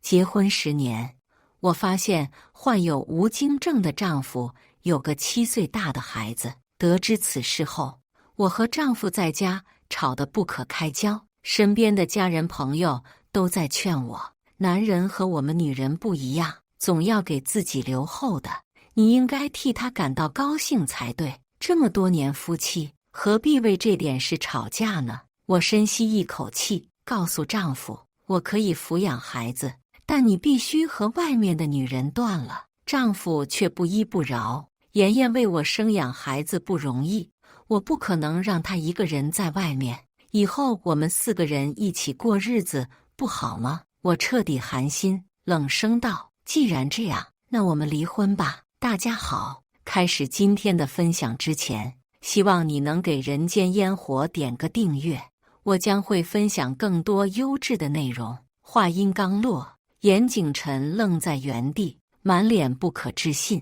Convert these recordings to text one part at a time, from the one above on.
结婚10年，我发现患有无精症的丈夫有个7岁大的孩子。得知此事后，我和丈夫在家吵得不可开交，身边的家人朋友都在劝我，男人和我们女人不一样，总要给自己留后的，你应该替他感到高兴才对。这么多年夫妻，何必为这点事吵架呢？我深吸一口气，告诉丈夫，我可以抚养孩子，但你必须和外面的女人断了。丈夫却不依不饶，妍妍为我生养孩子不容易，我不可能让她一个人在外面，以后我们4个人一起过日子不好吗？我彻底寒心，冷声道，既然这样，那我们离婚吧。大家好，开始今天的分享之前，希望你能给人间烟火点个订阅，我将会分享更多优质的内容。话音刚落，严景晨愣在原地，满脸不可置信，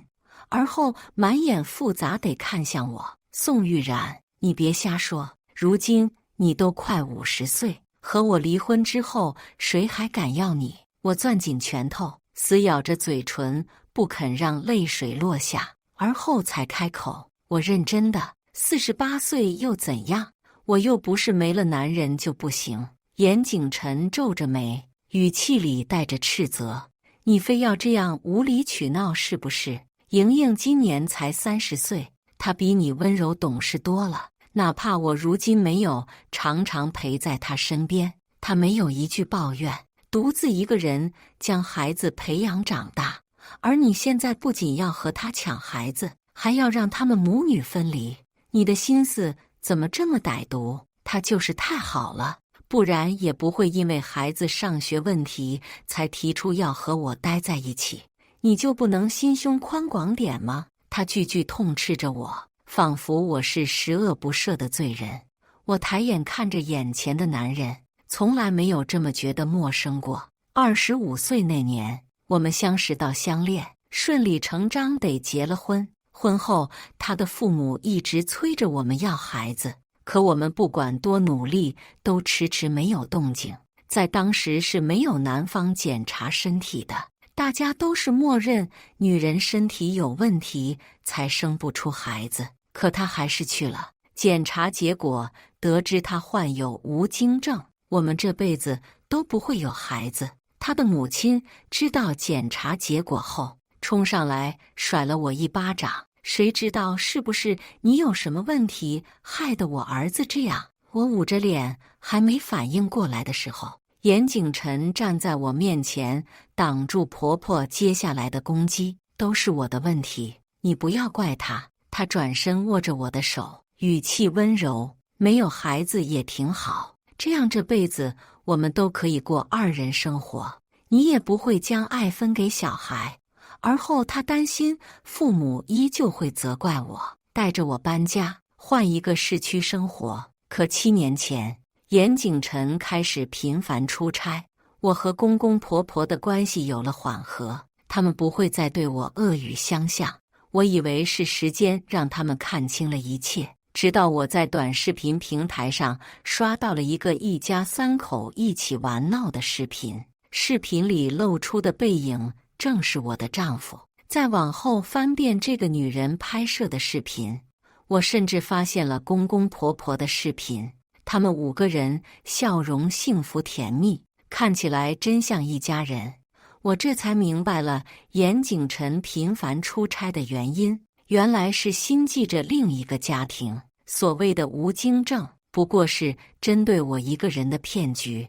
而后满眼复杂地看向我。宋玉然，你别瞎说，如今你都快50岁，和我离婚之后，谁还敢要你？我攥紧拳头，死咬着嘴唇，不肯让泪水落下，而后才开口，我认真的，48岁又怎样？我又不是没了男人就不行。严景晨皱着眉，语气里带着斥责，你非要这样无理取闹是不是？莹莹今年才30岁，她比你温柔懂事多了，哪怕我如今没有常常陪在她身边，她没有一句抱怨，独自一个人将孩子培养长大。而你现在不仅要和她抢孩子，还要让他们母女分离，你的心思怎么这么歹毒？她就是太好了，不然也不会因为孩子上学问题才提出要和我待在一起。你就不能心胸宽广点吗？他句句痛斥着我，仿佛我是十恶不赦的罪人。我抬眼看着眼前的男人，从来没有这么觉得陌生过。25岁那年，我们相识到相恋，顺理成章得结了婚。婚后，他的父母一直催着我们要孩子，可我们不管多努力，都迟迟没有动静。在当时是没有男方检查身体的，大家都是默认女人身体有问题才生不出孩子，可她还是去了。检查结果得知她患有无精症，我们这辈子都不会有孩子。她的母亲知道检查结果后，冲上来甩了我一巴掌，谁知道是不是你有什么问题，害得我儿子这样？我捂着脸，还没反应过来的时候，严景晨站在我面前，挡住婆婆接下来的攻击。都是我的问题，你不要怪她。她转身握着我的手，语气温柔，没有孩子也挺好，这样这辈子我们都可以过2人生活，你也不会将爱分给小孩。而后她担心父母依旧会责怪我，带着我搬家，换一个市区生活。可7年前，严景晨开始频繁出差，我和公公婆婆的关系有了缓和，他们不会再对我恶语相向。我以为是时间让他们看清了一切，直到我在短视频平台上刷到了一个一家3口一起玩闹的视频，视频里露出的背影正是我的丈夫。再往后翻遍这个女人拍摄的视频，我甚至发现了公公婆婆的视频，他们5个人笑容幸福甜蜜，看起来真像一家人。我这才明白了严景晨频繁出差的原因，原来是心系着另一个家庭。所谓的无精症，不过是针对我一个人的骗局。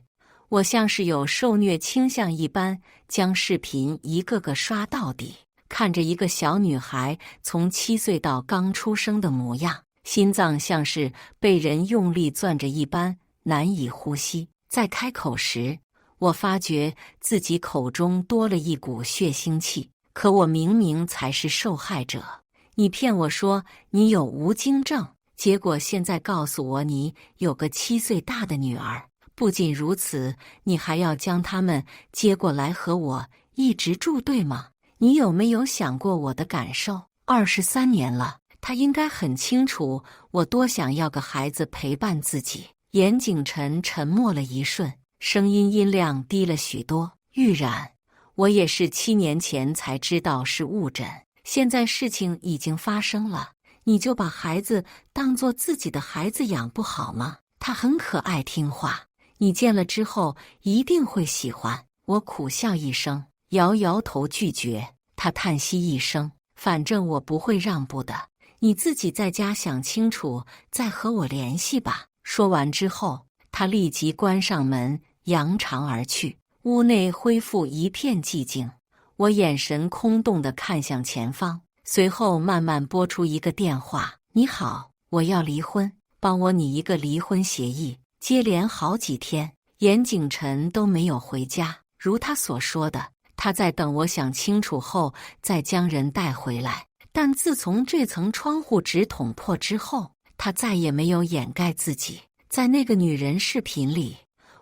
我像是有受虐倾向一般，将视频一个个刷到底，看着一个小女孩从7岁到刚出生的模样，心脏像是被人用力攥着一般，难以呼吸。在开口时，我发觉自己口中多了一股血腥气，可我明明才是受害者。你骗我说你有无精症，结果现在告诉我你有个7岁大的女儿。不仅如此，你还要将他们接过来和我一直住，对吗？你有没有想过我的感受？23年了，他应该很清楚我多想要个孩子陪伴自己。严景晨沉默了一瞬，声音音量低了许多。玉然，我也是7年前才知道是误诊，现在事情已经发生了，你就把孩子当作自己的孩子养不好吗？他很可爱听话，你见了之后一定会喜欢。我苦笑一声，摇摇头拒绝。他叹息一声，反正我不会让步的，你自己在家想清楚再和我联系吧。说完之后，他立即关上门，扬长而去。屋内恢复一片寂静，我眼神空洞地看向前方，随后慢慢拨出一个电话：“你好，我要离婚，帮我拟一个离婚协议。”接连好几天，严景晨都没有回家，如他所说的，他在等我想清楚后再将人带回来。但自从这层窗户纸捅破之后，他再也没有掩盖自己。在那个女人视频里，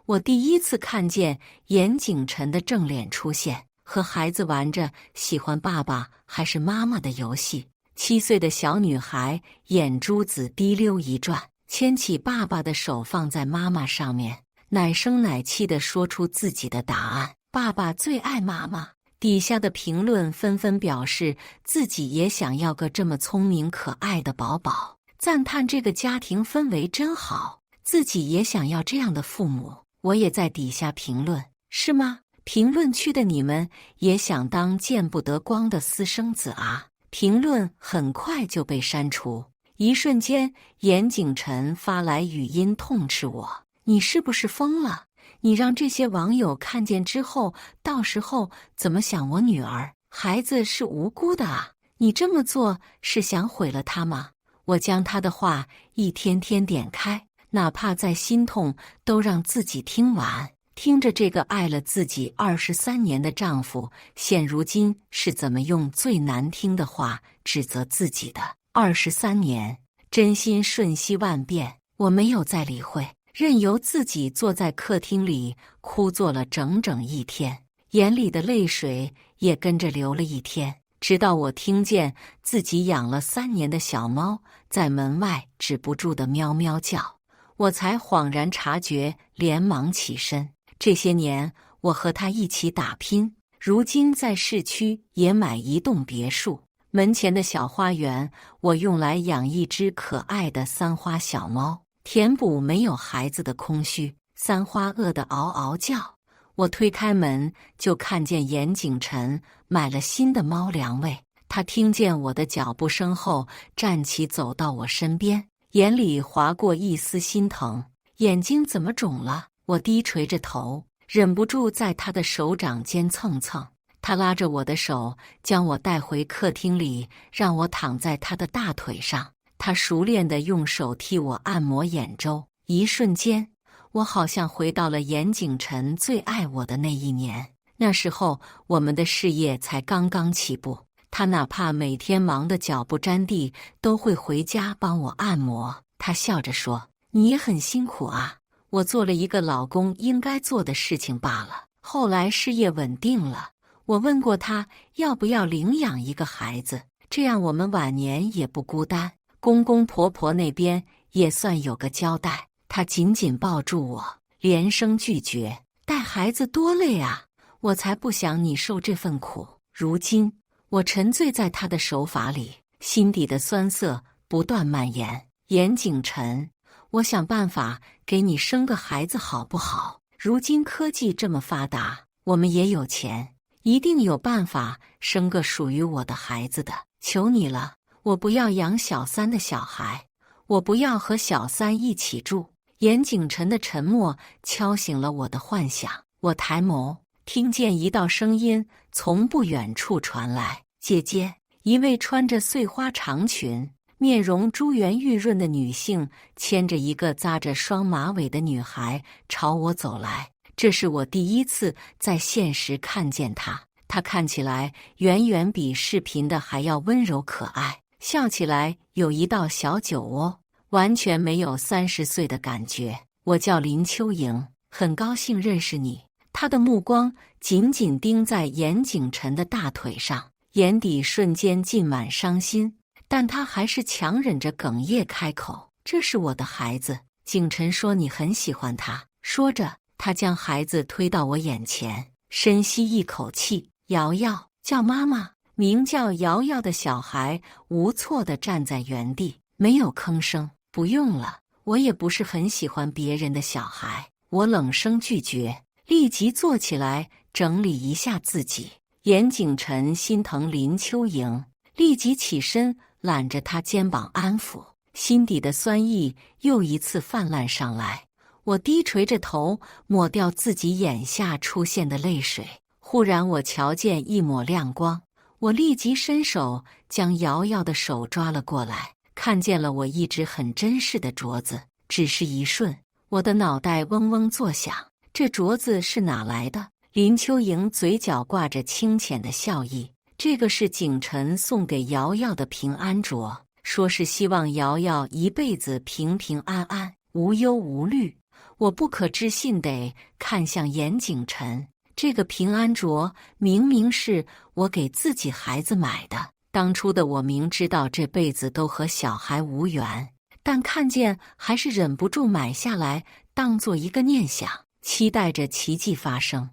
我第一次看见严景晨的正脸出现，和孩子玩着喜欢爸爸还是妈妈的游戏。7岁的小女孩眼珠子滴溜一转，牵起爸爸的手放在妈妈上面，奶声奶气地说出自己的答案：爸爸最爱妈妈。底下的评论纷纷表示自己也想要个这么聪明可爱的宝宝，赞叹这个家庭氛围真好，自己也想要这样的父母。我也在底下评论：是吗？评论区的你们也想当见不得光的私生子啊？评论很快就被删除。一瞬间，严景晨发来语音痛斥我：你是不是疯了？你让这些网友看见之后，到时候怎么想我女儿？孩子是无辜的啊！你这么做是想毁了她吗？我将她的话一天天点开，哪怕再心痛，都让自己听完。听着这个爱了自己23年的丈夫，现如今是怎么用最难听的话指责自己的。23年，真心瞬息万变。我没有再理会，任由自己坐在客厅里哭坐了整整1天，眼里的泪水也跟着流了1天。直到我听见自己养了3年的小猫在门外止不住的喵喵叫，我才恍然察觉，连忙起身。这些年我和他一起打拼，如今在市区也买一栋别墅，门前的小花园我用来养一只可爱的3花小猫，填补没有孩子的空虚。3花饿得嗷嗷叫，我推开门就看见严景晨买了新的猫粮喂。他听见我的脚步声后站起走到我身边，眼里划过一丝心疼。眼睛怎么肿了？我低垂着头，忍不住在他的手掌间蹭蹭。他拉着我的手将我带回客厅里，让我躺在他的大腿上。他熟练地用手替我按摩眼周，一瞬间我好像回到了严景晨最爱我的那一年。那时候我们的事业才刚刚起步，他哪怕每天忙得脚不沾地，都会回家帮我按摩。他笑着说：你也很辛苦啊，我做了一个老公应该做的事情罢了。后来事业稳定了，我问过他要不要领养一个孩子，这样我们晚年也不孤单，公公婆婆那边也算有个交代。他紧紧抱住我，连声拒绝：带孩子多累啊，我才不想你受这份苦。如今我沉醉在他的手法里，心底的酸涩不断蔓延。严景晨，我想办法给你生个孩子好不好？如今科技这么发达，我们也有钱，一定有办法生个属于我的孩子的。求你了，我不要养小3的小孩，我不要和小3一起住。严景晨的沉默敲醒了我的幻想。我抬眸，听见一道声音从不远处传来：姐姐。一位穿着碎花长裙，面容珠圆玉润的女性牵着一个扎着双马尾的女孩朝我走来。这是我第一次在现实看见她，她看起来远远比视频的还要温柔可爱，笑起来有一道小酒窝，完全没有30岁的感觉。我叫林秋莹，很高兴认识你。她的目光紧紧盯在严景晨的大腿上，眼底瞬间浸满伤心，但她还是强忍着哽咽开口：这是我的孩子。景晨说你很喜欢他。说着，他将孩子推到我眼前，深吸一口气，瑶瑶叫妈妈。名叫瑶瑶的小孩无措地站在原地，没有吭声。不用了，我也不是很喜欢别人的小孩。我冷声拒绝，立即坐起来整理一下自己。严景晨心疼林秋莹，立即起身揽着她肩膀安抚，心底的酸意又一次泛滥上来。我低垂着头，抹掉自己眼下出现的泪水。忽然我瞧见一抹亮光，我立即伸手将瑶瑶的手抓了过来，看见了我一直很珍视的镯子。只是一瞬，我的脑袋嗡嗡作响，这镯子是哪来的？林秋莹嘴角挂着清浅的笑意，这个是景晨送给瑶瑶的平安镯，说是希望瑶瑶一辈子平平安安，无忧无虑。我不可置信地看向严景晨，这个平安镯明明是我给自己孩子买的，当初的我明知道这辈子都和小孩无缘，但看见还是忍不住买下来，当做一个念想，期待着奇迹发生。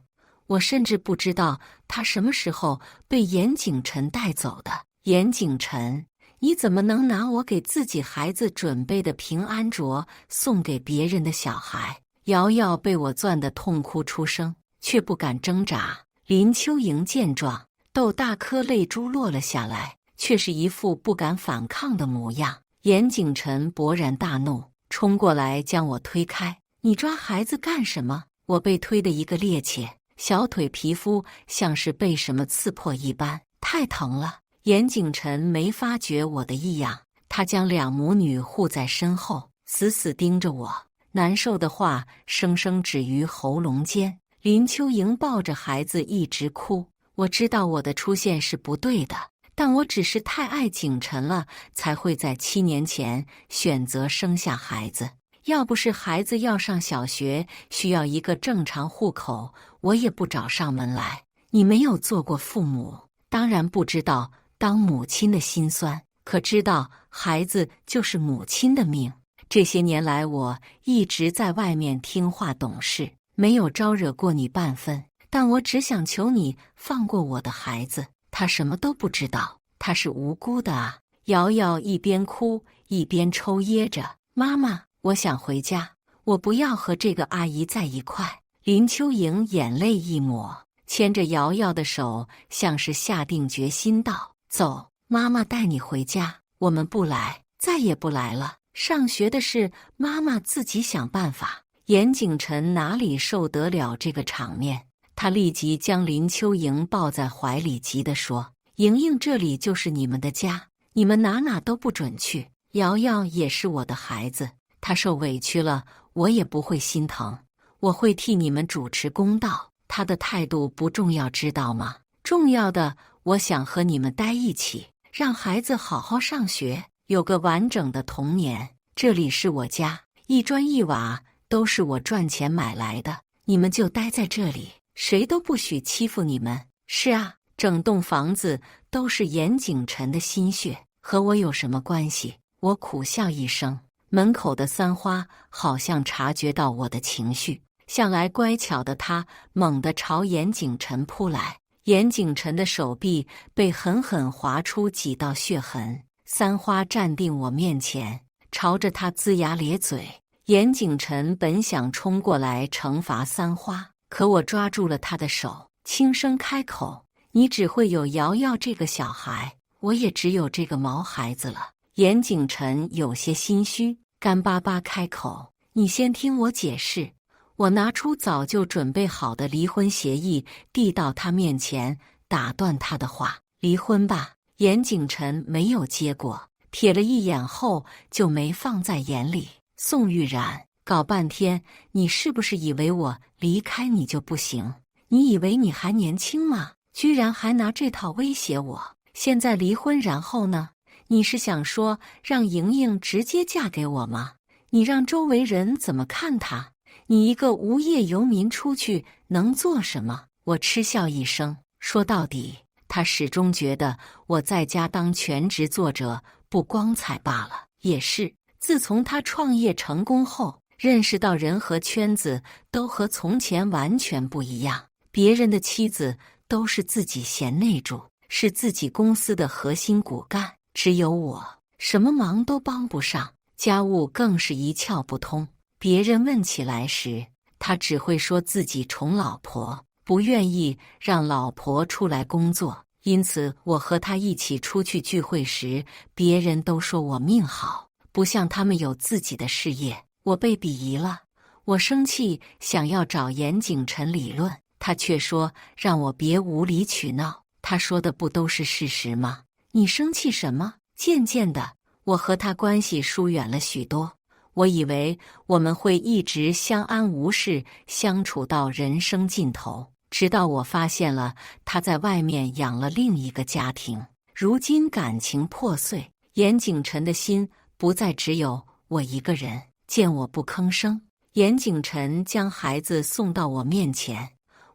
我甚至不知道他什么时候被严景晨带走的。严景晨，你怎么能拿我给自己孩子准备的平安镯送给别人的小孩？瑶瑶被我攥得痛哭出声，却不敢挣扎。林秋莹见状，豆大颗泪珠落了下来，却是一副不敢反抗的模样。严景晨勃然大怒，冲过来将我推开。你抓孩子干什么？我被推得一个趔趄，小腿皮肤像是被什么刺破一般，太疼了。严景晨没发觉我的异样，他将两母女护在身后，死死盯着我，难受的话生生止于喉咙间。林秋莹抱着孩子一直哭，我知道我的出现是不对的，但我只是太爱景晨了，才会在7年前选择生下孩子。要不是孩子要上小学，需要一个正常户口，我也不找上门来。你没有做过父母，当然不知道当母亲的辛酸，可知道孩子就是母亲的命。这些年来，我一直在外面听话懂事，没有招惹过你半分，但我只想求你放过我的孩子，他什么都不知道，他是无辜的啊！瑶瑶一边哭一边抽噎着，妈妈，我想回家，我不要和这个阿姨在一块。林秋莹眼泪一抹，牵着瑶瑶的手，像是下定决心道：走，妈妈带你回家，我们不来，再也不来了。上学的事，妈妈自己想办法。严景晨哪里受得了这个场面，他立即将林秋莹抱在怀里，急地说：莹莹，这里就是你们的家，你们哪都不准去。瑶瑶也是我的孩子，她受委屈了，我也不会心疼，我会替你们主持公道。她的态度不重要，知道吗？重要的，我想和你们待一起，让孩子好好上学，有个完整的童年。这里是我家，一砖一瓦都是我赚钱买来的，你们就待在这里，谁都不许欺负你们。是啊，整栋房子都是严景晨的心血，和我有什么关系？我苦笑一声。门口的三花好像察觉到我的情绪，向来乖巧的他猛地朝严景晨扑来，严景晨的手臂被狠狠划出几道血痕。三花站定我面前，朝着他龇牙咧嘴。严景晨本想冲过来惩罚三花，可我抓住了他的手，轻声开口：你只会有瑶瑶这个小孩，我也只有这个毛孩子了。严景晨有些心虚，干巴巴开口：你先听我解释。我拿出早就准备好的离婚协议，递到他面前，打断他的话：离婚吧。严景晨没有接过，瞥了一眼后就没放在眼里。宋玉然，搞半天，你是不是以为我离开你就不行？你以为你还年轻吗？居然还拿这套威胁我。现在离婚，然后呢？你是想说让莹莹直接嫁给我吗？你让周围人怎么看她？你一个无业游民出去能做什么？我嗤笑一声，说到底，他始终觉得我在家当全职作者不光彩罢了。也是，自从他创业成功后，认识到人和圈子都和从前完全不一样，别人的妻子都是自己贤内助，是自己公司的核心骨干，只有我什么忙都帮不上，家务更是一窍不通。别人问起来时，他只会说自己宠老婆，不愿意让老婆出来工作。因此我和他一起出去聚会时，别人都说我命好，不像他们有自己的事业。我被鄙夷了，我生气，想要找严景晨理论，他却说让我别无理取闹。他说的不都是事实吗？你生气什么？渐渐的，我和他关系疏远了许多。我以为我们会一直相安无事，相处到人生尽头，直到我发现了他在外面养了另一个家庭。如今感情破碎，严景晨的心不再只有我一个人。见我不吭声，严景晨将孩子送到我面前。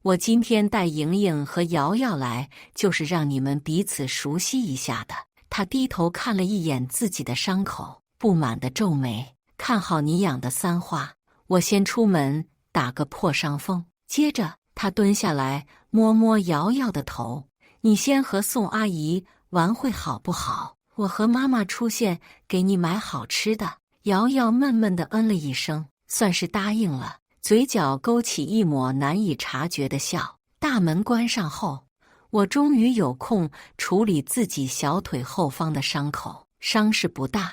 我今天带莹莹和瑶瑶来，就是让你们彼此熟悉一下的。他低头看了一眼自己的伤口，不满地皱眉。看好你养的三花，我先出门打个破伤风。接着他蹲下来摸摸瑶瑶的头，你先和宋阿姨玩会好不好？我和妈妈出现给你买好吃的。瑶瑶闷闷地嗯了一声，算是答应了，嘴角勾起一抹难以察觉的笑。大门关上后，我终于有空处理自己小腿后方的伤口，伤势不大。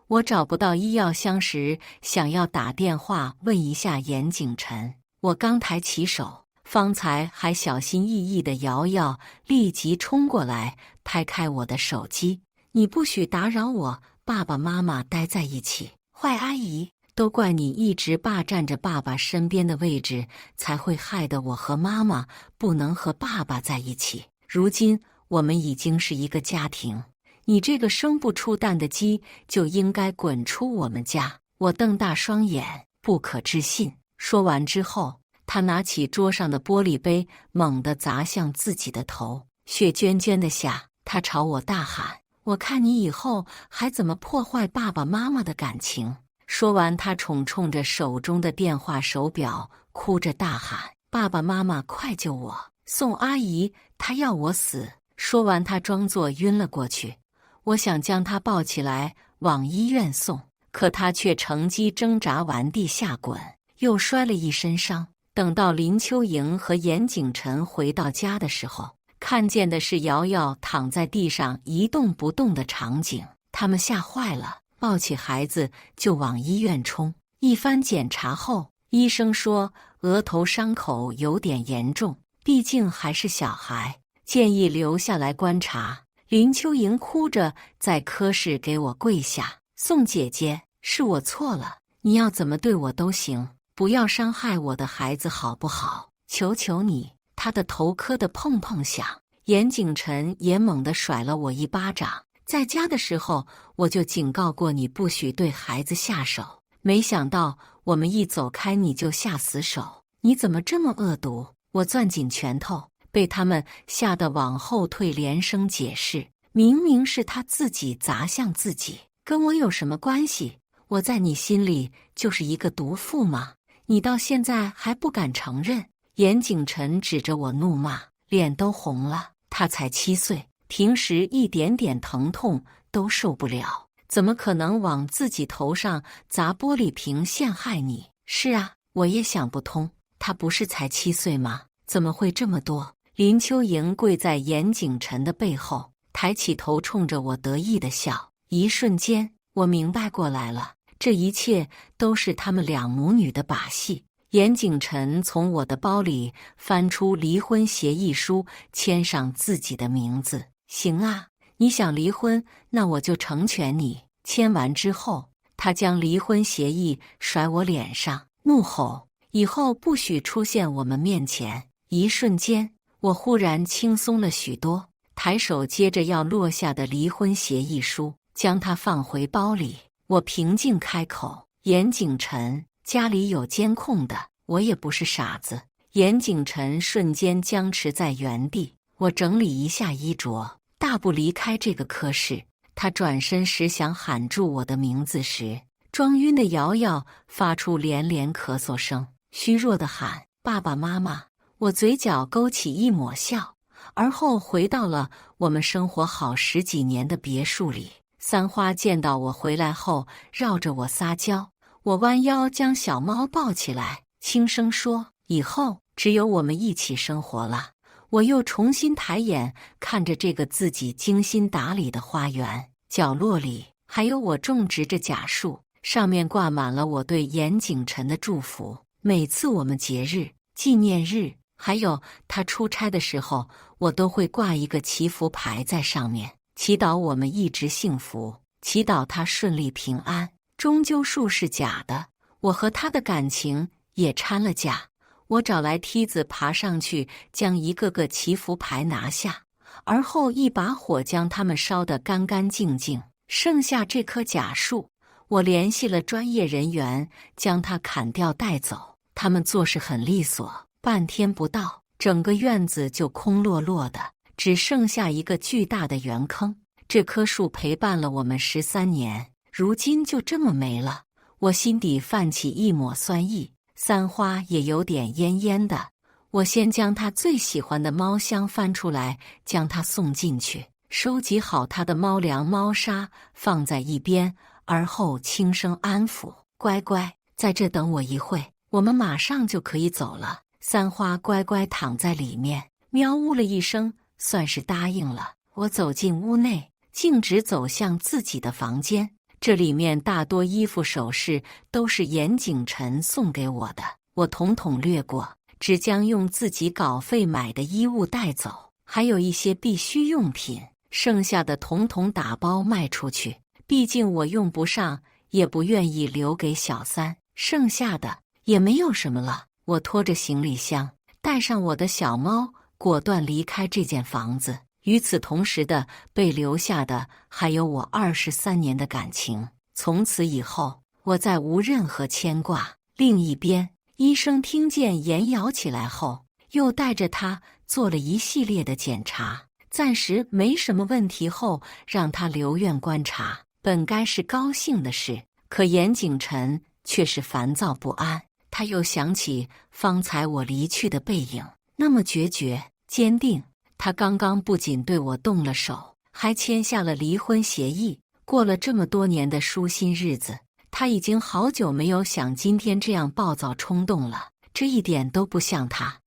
我找不到医药箱时，想要打电话问一下严景晨。我刚抬起手，方才还小心翼翼的瑶瑶立即冲过来，拍开我的手机。你不许打扰我爸爸妈妈待在一起。坏阿姨，都怪你一直霸占着爸爸身边的位置，才会害得我和妈妈不能和爸爸在一起。如今我们已经是一个家庭，你这个生不出蛋的鸡就应该滚出我们家。我瞪大双眼，不可置信。说完之后，他拿起桌上的玻璃杯，猛地砸向自己的头，血涓涓的下。他朝我大喊，我看你以后还怎么破坏爸爸妈妈的感情。说完，他冲着手中的电话手表，哭着大喊，爸爸妈妈快救我，宋阿姨她要我死。说完，他装作晕了过去。我想将他抱起来往医院送，可他却乘机挣扎完地下滚，又摔了一身伤。等到林秋莹和严景晨回到家的时候，看见的是瑶瑶躺在地上一动不动的场景，他们吓坏了，抱起孩子就往医院冲。一番检查后，医生说额头伤口有点严重，毕竟还是小孩，建议留下来观察。林秋莹哭着在科室给我跪下，宋姐姐，是我错了，你要怎么对我都行，不要伤害我的孩子好不好？求求你。他的头磕得砰砰响，严景晨也猛地甩了我一巴掌。在家的时候我就警告过你不许对孩子下手，没想到我们一走开你就下死手，你怎么这么恶毒？我攥紧拳头，被他们吓得往后退，连声解释，明明是他自己砸向自己，跟我有什么关系？我在你心里就是一个毒妇吗？你到现在还不敢承认？严景晨指着我怒骂，脸都红了。他才7岁，平时一点点疼痛都受不了，怎么可能往自己头上砸玻璃瓶陷害你？是啊，我也想不通，他不是才7岁吗？怎么会这么多？林秋莹跪在严景晨的背后，抬起头冲着我得意的笑。一瞬间，我明白过来了，这一切都是他们两母女的把戏。严景晨从我的包里翻出离婚协议书，签上自己的名字。行啊，你想离婚，那我就成全你。签完之后，他将离婚协议甩我脸上，怒吼：以后不许出现我们面前。一瞬间，我忽然轻松了许多，抬手接着要落下的离婚协议书，将它放回包里。我平静开口：严景晨，家里有监控的，我也不是傻子。严景晨瞬间僵持在原地。我整理一下衣着，大步离开这个科室。他转身时想喊住我的名字时，装晕的瑶瑶发出连连咳嗽声，虚弱地喊：爸爸妈妈。我嘴角勾起一抹笑，而后回到了我们生活好10几年的别墅里。三花见到我回来后，绕着我撒娇，我弯腰将小猫抱起来，轻声说：“以后只有我们一起生活了。”我又重新抬眼看着这个自己精心打理的花园，角落里还有我种植着假树，上面挂满了我对严景晨的祝福。每次我们节日、纪念日，还有他出差的时候，我都会挂一个祈福牌在上面，祈祷我们一直幸福，祈祷他顺利平安。终究树是假的，我和他的感情也掺了假。我找来梯子爬上去，将一个个祈福牌拿下，而后一把火将它们烧得干干净净。剩下这棵假树，我联系了专业人员，将它砍掉带走。他们做事很利索，半天不到，整个院子就空落落的，只剩下一个巨大的圆坑。这棵树陪伴了我们13年，如今就这么没了。我心底泛起一抹酸意，三花也有点恹恹的。我先将他最喜欢的猫箱翻出来，将它送进去，收集好他的猫粮、猫砂，放在一边，而后轻声安抚：“乖乖，在这等我一会，我们马上就可以走了。”三花乖乖躺在里面，喵呜了一声，算是答应了。我走进屋内，径直走向自己的房间。这里面大多衣服首饰都是严景晨送给我的，我统统略过，只将用自己稿费买的衣物带走，还有一些必需用品，剩下的统统打包卖出去。毕竟我用不上，也不愿意留给小三，剩下的也没有什么了。我拖着行李箱，带上我的小猫，果断离开这间房子。与此同时的，被留下的还有我23年的感情。从此以后，我再无任何牵挂。另一边，医生听见严瑶起来后，又带着他做了一系列的检查，暂时没什么问题后，让他留院观察。本该是高兴的事，可严景晨却是烦躁不安。他又想起方才我离去的背影，那么决绝、坚定。他刚刚不仅对我动了手，还签下了离婚协议。过了这么多年的舒心日子，他已经好久没有像今天这样暴躁冲动了，这一点都不像他。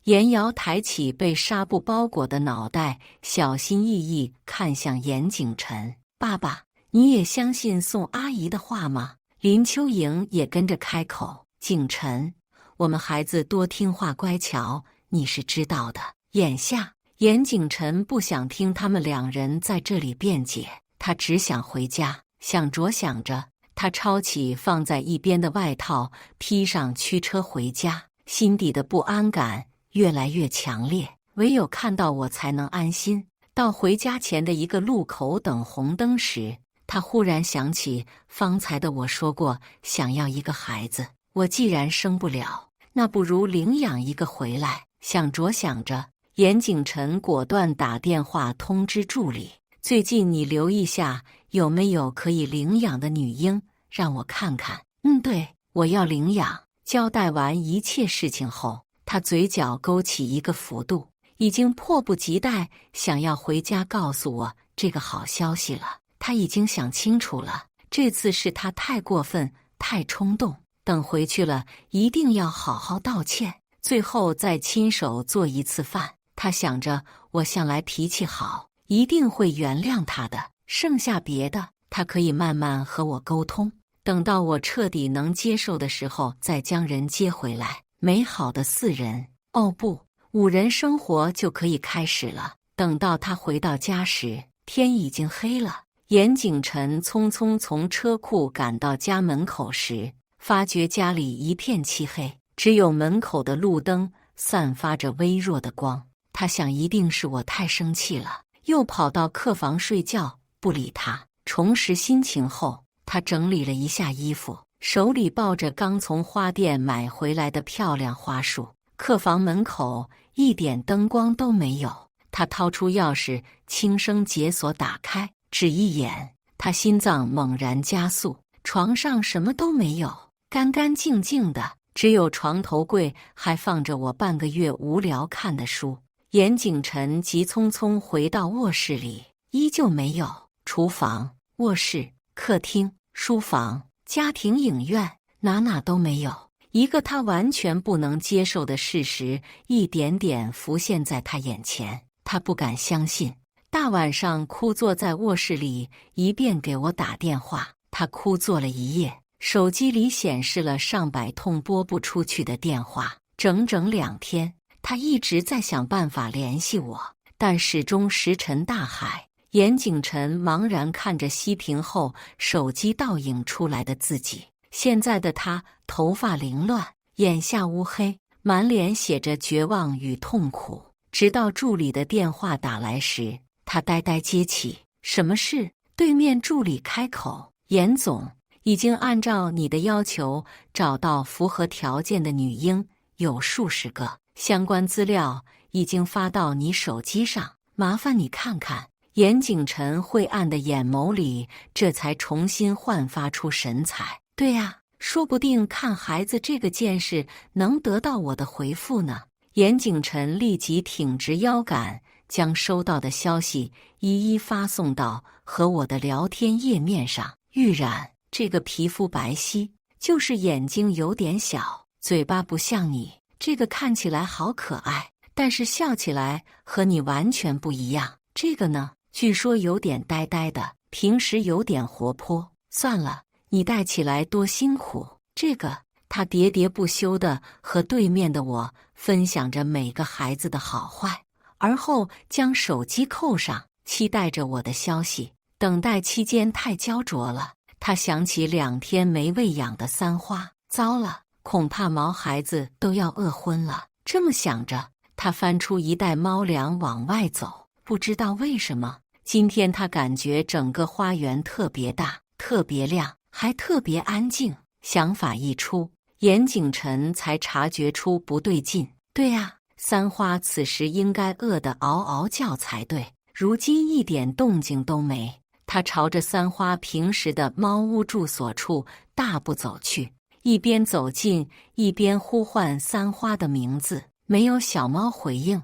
严瑶抬起被纱布包裹的脑袋，小心翼翼看向严景晨：“爸爸，你也相信宋阿姨的话吗？”林秋莹也跟着开口：“景晨，我们孩子多听话乖巧，你是知道的。”眼下，严景晨不想听他们两人在这里辩解，他只想回家。想着想着，他抄起放在一边的外套，披上驱车回家。心底的不安感越来越强烈，唯有看到我才能安心。到回家前的一个路口等红灯时，他忽然想起方才的我说过想要一个孩子，我既然生不了，那不如领养一个回来。想着想着，严景晨果断打电话通知助理：“最近你留意下有没有可以领养的女婴，让我看看。”“对，我要领养。”交代完一切事情后，他嘴角勾起一个幅度，已经迫不及待想要回家告诉我这个好消息了。他已经想清楚了，这次是他太过分、太冲动，等回去了一定要好好道歉，最后再亲手做一次饭。他想着，我向来脾气好，一定会原谅他的。剩下别的，他可以慢慢和我沟通。等到我彻底能接受的时候，再将人接回来。美好的4人，不，5人生活就可以开始了。等到他回到家时，天已经黑了。严景晨匆匆从车库赶到家门口时，发觉家里一片漆黑，只有门口的路灯散发着微弱的光。他想一定是我太生气了，又跑到客房睡觉，不理他。重拾心情后，他整理了一下衣服，手里抱着刚从花店买回来的漂亮花束。客房门口一点灯光都没有，他掏出钥匙，轻声解锁打开，只一眼，他心脏猛然加速。床上什么都没有，干干净净的，只有床头柜还放着我半个月无聊看的书。严景晨急匆匆回到卧室里，依旧没有。厨房、卧室、客厅、书房、家庭影院，哪都没有。一个他完全不能接受的事实一点点浮现在他眼前，他不敢相信。大晚上枯坐在卧室里，一边给我打电话，他枯坐了一夜，手机里显示了上百通拨不出去的电话，整整2天。他一直在想办法联系我，但始终石沉大海。严景晨茫然看着熄屏后手机倒影出来的自己，现在的他头发凌乱，眼下乌黑，满脸写着绝望与痛苦。直到助理的电话打来时，他呆呆接起。什么事？对面助理开口。严总，已经按照你的要求找到符合条件的女婴，有数十个，相关资料已经发到你手机上，麻烦你看看。严景晨晦暗的眼眸里这才重新焕发出神采。对呀，说不定看孩子这个件事能得到我的回复呢。严景晨立即挺直腰杆，将收到的消息一一发送到和我的聊天页面上。玉冉，这个皮肤白皙，就是眼睛有点小，嘴巴不像你，这个看起来好可爱，但是笑起来和你完全不一样。这个呢，据说有点呆呆的，平时有点活泼。算了，你带起来多辛苦。这个，他喋喋不休地和对面的我分享着每个孩子的好坏，而后将手机扣上，期待着我的消息。等待期间太焦灼了，他想起2天没喂养的三花，糟了，恐怕毛孩子都要饿昏了。这么想着，他翻出一袋猫粮往外走。不知道为什么，今天他感觉整个花园特别大，特别亮，还特别安静。想法一出，严景晨才察觉出不对劲。对呀，三花此时应该饿得嗷嗷叫才对，如今一点动静都没。他朝着三花平时的猫屋住所处大步走去，一边走近一边呼唤三花的名字。没有小猫回应，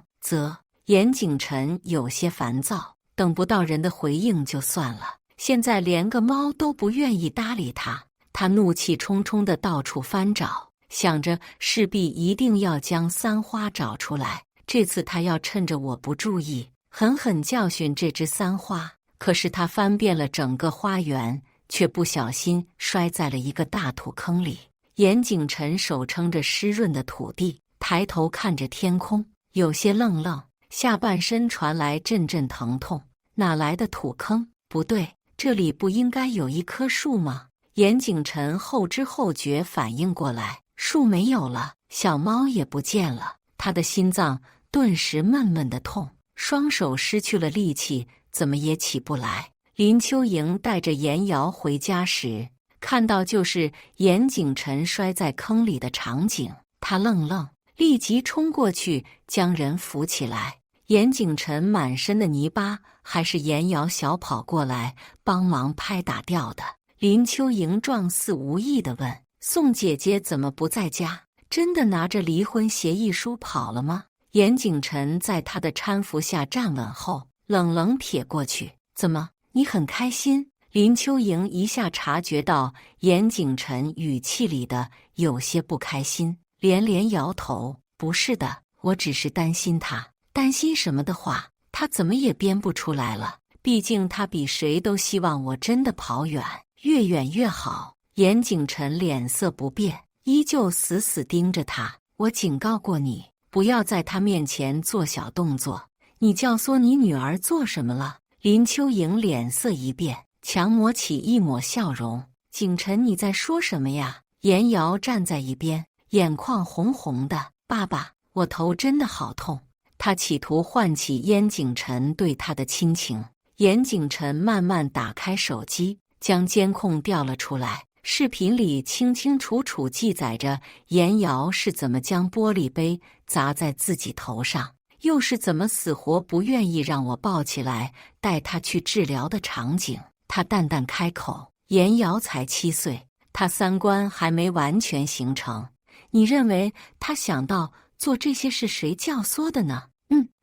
严景晨有些烦躁，等不到人的回应就算了，现在连个猫都不愿意搭理他。他怒气冲冲地到处翻找，想着势必一定要将三花找出来。这次他要趁着我不注意，狠狠教训这只三花。可是他翻遍了整个花园，却不小心摔在了一个大土坑里。严景晨手撑着湿润的土地，抬头看着天空，有些愣愣，下半身传来阵阵疼痛。哪来的土坑？不对，这里不应该有一棵树吗？严景晨后知后觉反应过来，树没有了，小猫也不见了。他的心脏顿时闷闷的痛，双手失去了力气，怎么也起不来。林秋莹带着严瑶回家时，看到就是严景晨摔在坑里的场景，他愣愣，立即冲过去将人扶起来。严景晨满身的泥巴，还是严瑶小跑过来帮忙拍打掉的。林秋莹状似无意地问：“宋姐姐怎么不在家？真的拿着离婚协议书跑了吗？”严景晨在她的搀扶下站稳后，冷冷瞥过去：“怎么，你很开心？”林秋莹一下察觉到严景晨语气里的有些不开心，连连摇头：“不是的，我只是担心他。”担心什么的话，他怎么也编不出来了。毕竟他比谁都希望我真的跑远，越远越好。严景晨脸色不变，依旧死死盯着他。我警告过你，不要在他面前做小动作。你教唆你女儿做什么了？林秋莹脸色一变，强抹起一抹笑容。景晨，你在说什么呀？严瑶站在一边，眼眶红红的。爸爸，我头真的好痛。他企图唤起严景晨对他的亲情。严景晨慢慢打开手机，将监控调了出来。视频里清清楚楚记载着严瑶是怎么将玻璃杯砸在自己头上，又是怎么死活不愿意让我抱起来带他去治疗的场景。他淡淡开口：“严瑶才7岁，他三观还没完全形成，你认为他想到做这些是谁教唆的呢？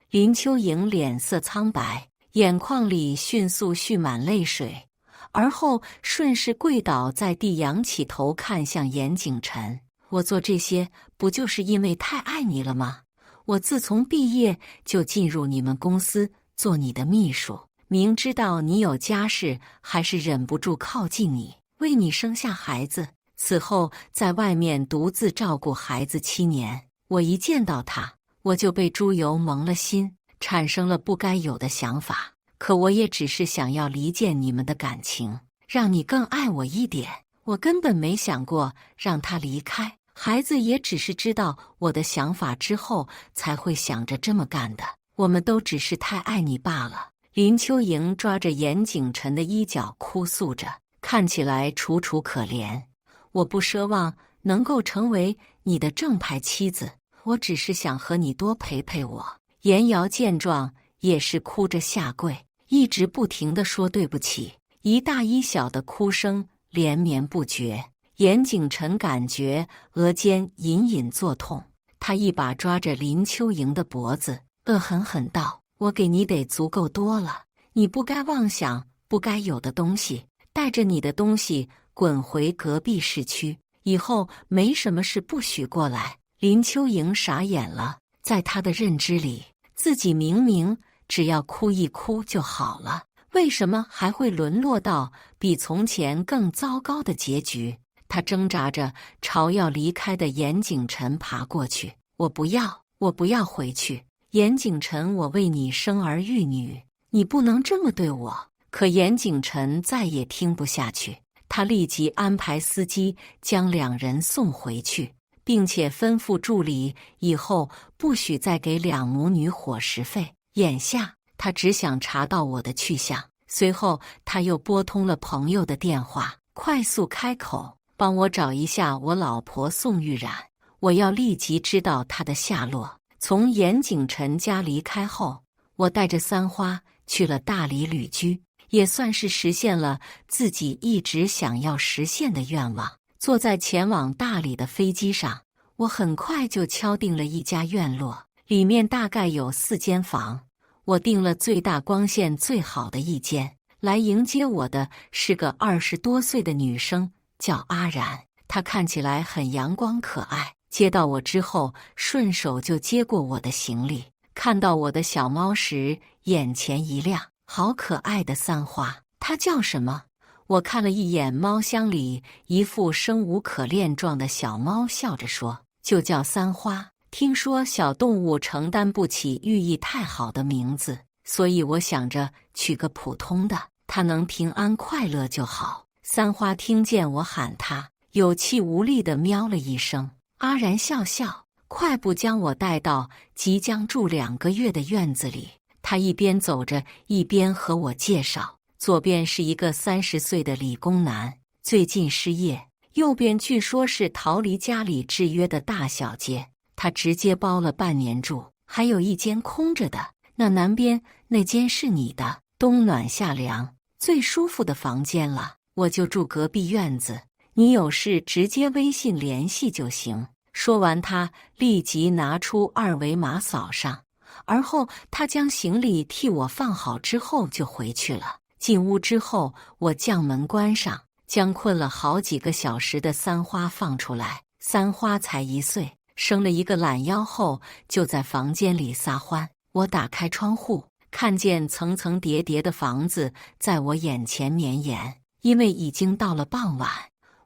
林秋莹脸色苍白，眼眶里迅速蓄满泪水，而后顺势跪倒在地，仰起头看向严景晨。我做这些不就是因为太爱你了吗？我自从毕业就进入你们公司做你的秘书，明知道你有家室，还是忍不住靠近你，为你生下孩子，此后在外面独自照顾孩子7年。我一见到他，我就被猪油蒙了心，产生了不该有的想法。可我也只是想要离间你们的感情，让你更爱我一点。我根本没想过让他离开，孩子也只是知道我的想法之后才会想着这么干的。我们都只是太爱你罢了。林秋莹抓着严景晨的衣角哭诉着，看起来楚楚可怜。我不奢望能够成为你的正牌妻子，我只是想和你多陪陪我。严瑶见状也是哭着下跪，一直不停地说对不起，一大一小的哭声连绵不绝。严景晨感觉额间隐隐作痛，他一把抓着林秋莹的脖子，恶狠狠道：我给你得足够多了，你不该妄想不该有的东西，带着你的东西滚回隔壁市区，以后没什么事不许过来。林秋莹傻眼了，在她的认知里，自己明明只要哭一哭就好了，为什么还会沦落到比从前更糟糕的结局？她挣扎着朝要离开的严景晨爬过去。我不要，我不要回去。严景晨，我为你生儿育女，你不能这么对我。可严景晨再也听不下去，他立即安排司机将2人送回去，并且吩咐助理以后不许再给2母女伙食费。眼下他只想查到我的去向。随后他又拨通了朋友的电话，快速开口：帮我找一下我老婆宋玉冉，我要立即知道她的下落。从严景晨家离开后，我带着三花去了大理旅居，也算是实现了自己一直想要实现的愿望。坐在前往大理的飞机上，我很快就敲定了一家院落，里面大概有4间房。我订了最大光线最好的一间。来迎接我的是个20多岁的女生，叫阿然。她看起来很阳光可爱。接到我之后，顺手就接过我的行李。看到我的小猫时，眼前一亮，好可爱的三花。它叫什么？我看了一眼猫箱里一副生无可恋状的小猫，笑着说：就叫三花。听说小动物承担不起寓意太好的名字，所以我想着取个普通的，它能平安快乐就好。三花听见我喊它，有气无力地喵了一声。阿然笑笑，快步将我带到即将住2个月的院子里。他一边走着，一边和我介绍：左边是一个30岁的理工男，最近失业；右边据说是逃离家里制约的大小姐，他直接包了半年住，还有一间空着的。那南边那间是你的，冬暖夏凉，最舒服的房间了。我就住隔壁院子，你有事直接微信联系就行。说完，他立即拿出2维码扫上，而后他将行李替我放好之后就回去了。进屋之后，我将门关上，将困了好几个小时的三花放出来。三花才1岁，生了一个懒腰后就在房间里撒欢。我打开窗户，看见层层叠叠的房子在我眼前绵延。因为已经到了傍晚，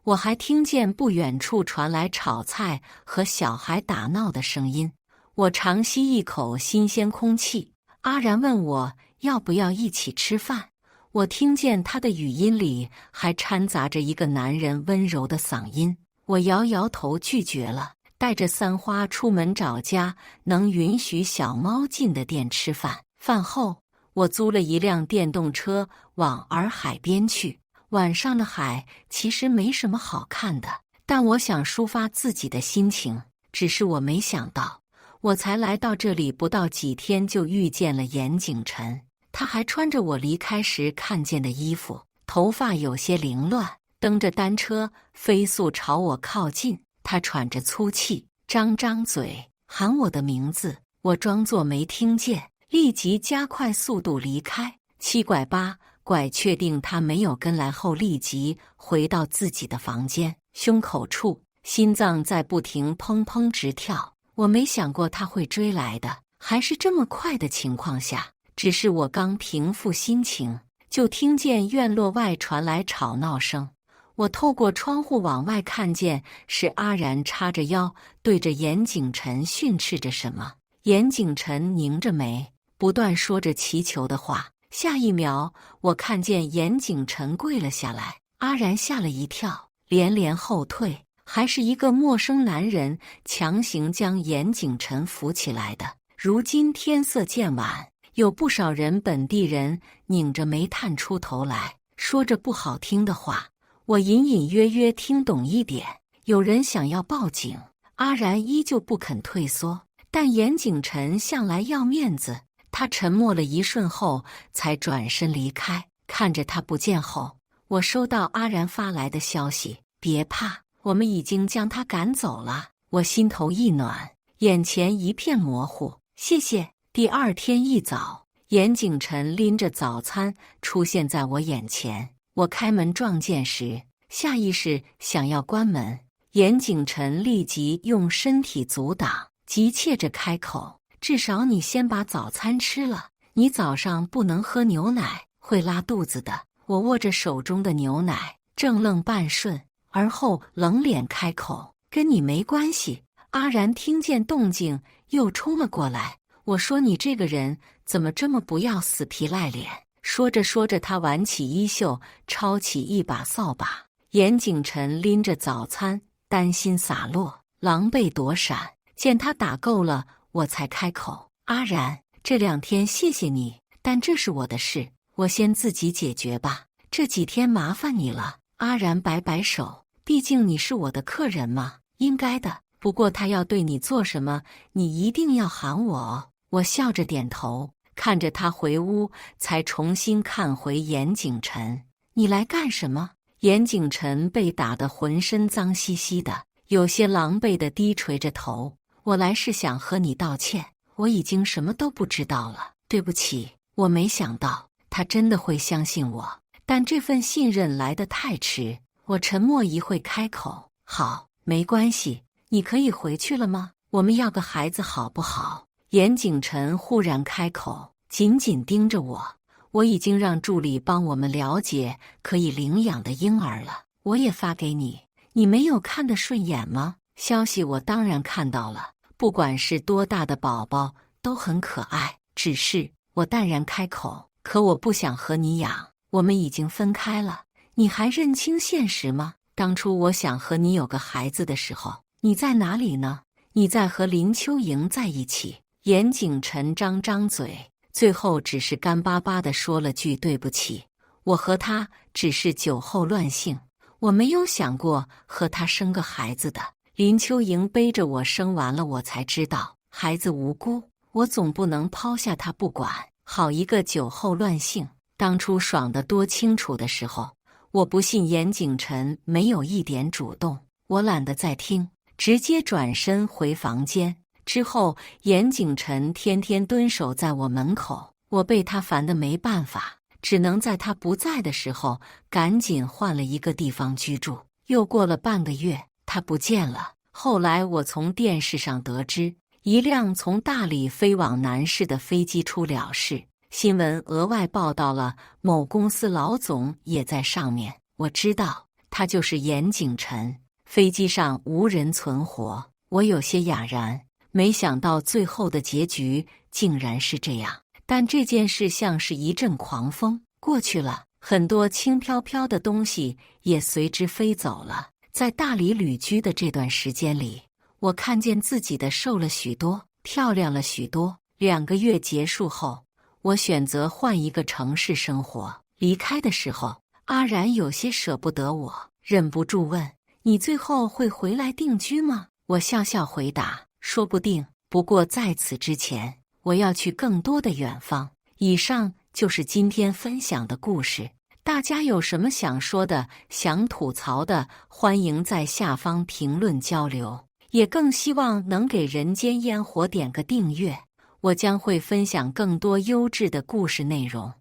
我还听见不远处传来炒菜和小孩打闹的声音。我长吸一口新鲜空气。阿然问我要不要一起吃饭，我听见他的语音里还掺杂着一个男人温柔的嗓音。我摇摇头拒绝了，带着三花出门找家能允许小猫进的店吃饭。饭后，我租了一辆电动车往洱海边去。晚上的海其实没什么好看的，但我想抒发自己的心情。只是我没想到，我才来到这里不到几天就遇见了严景晨。他还穿着我离开时看见的衣服，头发有些凌乱，蹬着单车飞速朝我靠近。他喘着粗气，张嘴喊我的名字，我装作没听见，立即加快速度离开，七拐八拐确定他没有跟来后，立即回到自己的房间。胸口处心脏在不停砰砰直跳，我没想过他会追来的，还是这么快的情况下。只是我刚平复心情，就听见院落外传来吵闹声。我透过窗户往外看见是阿然叉着腰对着严景晨训斥着什么。严景晨拧着眉，不断说着祈求的话。下一秒，我看见严景晨跪了下来，阿然吓了一跳，连连后退，还是一个陌生男人强行将严景晨扶起来的。如今天色渐晚，有不少人本地人拧着眉探出头来，说着不好听的话。我隐隐约约听懂一点，有人想要报警。阿然依旧不肯退缩，但严景晨向来要面子，他沉默了一瞬后才转身离开。看着他不见后，我收到阿然发来的消息，别怕，我们已经将他赶走了。我心头一暖，眼前一片模糊。谢谢。第二天一早，严景晨拎着早餐出现在我眼前。我开门撞见时，下意识想要关门，严景晨立即用身体阻挡，急切着开口：“至少你先把早餐吃了，你早上不能喝牛奶，会拉肚子的。”我握着手中的牛奶，怔愣半瞬，而后冷脸开口：“跟你没关系。”阿然听见动静，又冲了过来。我说：“你这个人怎么这么不要死皮赖脸？”说着说着，他挽起衣袖，抄起一把扫把。严景晨拎着早餐，担心洒落，狼狈躲闪。见他打够了，我才开口：“阿然，这2天谢谢你，但这是我的事，我先自己解决吧。这几天麻烦你了。”阿然摆摆手：“毕竟你是我的客人嘛，应该的。不过他要对你做什么，你一定要喊我哦。”我笑着点头。看着他回屋，才重新看回严景晨：“你来干什么？”严景晨被打得浑身脏兮兮的，有些狼狈地低垂着头：“我来是想和你道歉，我已经什么都不知道了，对不起。”我没想到他真的会相信我，但这份信任来得太迟。我沉默一会，开口：“好，没关系，你可以回去了吗？我们要个孩子好不好？”严景晨忽然开口，紧紧盯着我：“我已经让助理帮我们了解可以领养的婴儿了，我也发给你，你没有看得顺眼吗？”消息我当然看到了，不管是多大的宝宝都很可爱，只是我淡然开口：“可我不想和你养，我们已经分开了，你还认清现实吗？当初我想和你有个孩子的时候，你在哪里呢？你在和林秋莹在一起。”严景晨张嘴，最后只是干巴巴地说了句：“对不起，我和他只是酒后乱性，我没有想过和他生个孩子的。林秋莹背着我生完了，我才知道孩子无辜，我总不能抛下他不管。好一个酒后乱性，当初爽得多清楚的时候，我不信严景晨没有一点主动。”我懒得再听，直接转身回房间。之后，严景晨天天蹲守在我门口，我被他烦得没办法，只能在他不在的时候赶紧换了一个地方居住。又过了半个月，他不见了。后来我从电视上得知，一辆从大理飞往南市的飞机出了事，新闻额外报道了某公司老总也在上面。我知道他就是严景晨。飞机上无人存活，我有些哑然。没想到最后的结局竟然是这样，但这件事像是一阵狂风，过去了，很多轻飘飘的东西也随之飞走了。在大理旅居的这段时间里，我看见自己的瘦了许多，漂亮了许多。2个月结束后，我选择换一个城市生活。离开的时候，阿然有些舍不得我，忍不住问：“你最后会回来定居吗？”我笑笑回答：“说不定，不过在此之前，我要去更多的远方。”以上就是今天分享的故事。大家有什么想说的、想吐槽的，欢迎在下方评论交流。也更希望能给人间烟火点个订阅，我将会分享更多优质的故事内容。